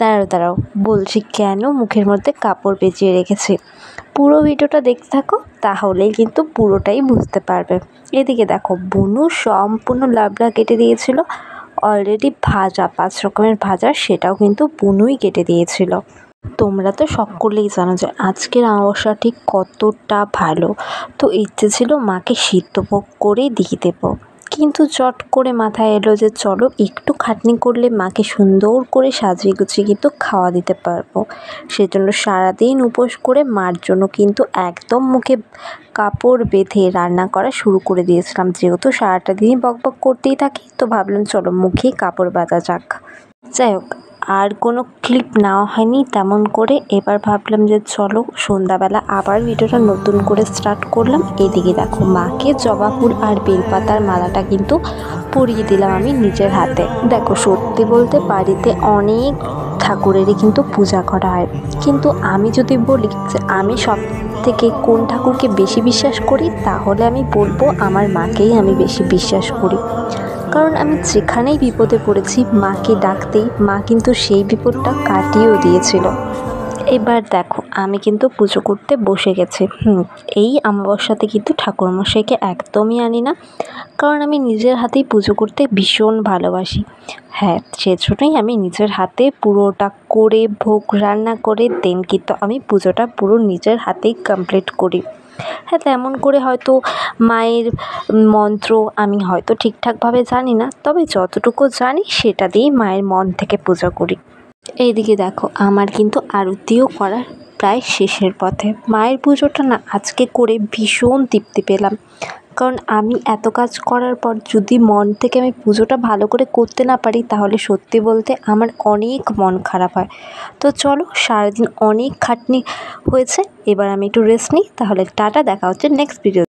দাঁড়াও দাঁড়াও, বলছি কেন মুখের মধ্যে কাপড় পেঁচিয়ে রেখেছি। পুরো ভিডিওটা দেখতে থাকো, তাহলেই কিন্তু পুরোটাই বুঝতে পারবে। এদিকে দেখো, বুনু সম্পূর্ণ লাবড়া কেটে দিয়েছিল। অলরেডি ভাজা 5 রকমের ভাজা, সেটাও কিন্তু বুনুই কেটে দিয়েছিল। তোমরা তো সকলেই জানো যে আজকের অমাবস্যা ঠিক কতটা ভালো। তো ইচ্ছে ছিল মাকে সিদ্ধভোগ করেই দিয়ে দেবো, কিন্তু চট করে মাথায় এলো যে চলো একটু খাটনি করলে মাকে সুন্দর করে সাজিয়ে গুছিয়ে কিন্তু খাওয়া দিতে পারবো। সেজন্য সারাদিন উপোস করে মার জন্য কিন্তু একদম মুখে কাপড় বেঁধে রান্না করা শুরু করে দিয়েছিলাম। যেহেতু সারাটা দিনই বকবক করতেই থাকি, তো ভাবলাম চলো মুখেই কাপড় বাঁধা যাক। যাই হোক, আর কোনো ক্লিপ নেওয়া হয়নি তেমন করে। এবার ভাবলাম যে চলো সন্ধ্যাবেলা আবার ভিডিওটা নতুন করে স্টার্ট করলাম। এদিকে দেখো, মাকে জবা ফুল আর বেলপাতার মালাটা কিন্তু পরিয়ে দিলাম আমি নিজের হাতে। দেখো, সত্যি বলতে বাড়িতে অনেক ঠাকুরেরই কিন্তু পূজা করা হয়, কিন্তু আমি যদি বলি যে আমি সব থেকে কোন ঠাকুরকে বেশি বিশ্বাস করি, তাহলে আমি বলবো আমার মাকেই আমি বেশি বিশ্বাস করি। কারণ আমি যেখানেই বিপদে পড়েছি মাকে ডাকতেই মা কিন্তু সেই বিপদটা কাটিয়েও দিয়েছিল। এবার দেখো, আমি কিন্তু পুজো করতে বসে গেছি। এই অমাবস্যাতে কিন্তু ঠাকুরমশাইকে একদমই আনি না, কারণ আমি নিজের হাতেই পুজো করতে ভীষণ ভালোবাসি। হ্যাঁ, সেজন্যই আমি নিজের হাতে পুরোটা করে ভোগ রান্না করে দেন কিন্তু আমি পুজোটা পুরো নিজের হাতেই কমপ্লিট করি। হ্যাঁ, তেমন করে হয়তো মায়ের মন্ত্র আমি হয়তো ঠিকঠাকভাবে জানি না, তবে যতটুকু জানি সেটা দিয়েই মায়ের মন থেকে পুজো করি। এইদিকে দেখো, আমার কিন্তু আরতিও করার প্রায় শেষের পথে। মায়ের পুজোটা না আজকে করে ভীষণ তৃপ্তি পেলাম, কারণ আমি এত কাজ করার পর যদি মন থেকে আমি পুজোটা ভালো করে করতে না পারি, তাহলে সত্যি বলতে আমার অনেক মন খারাপ হয়। তো চলো, সারাদিন অনেক খাটনি হয়েছে, এবার আমি একটু রেস্ট নিই। তাহলে টাটা, দেখা হচ্ছে নেক্সট ভিডিও।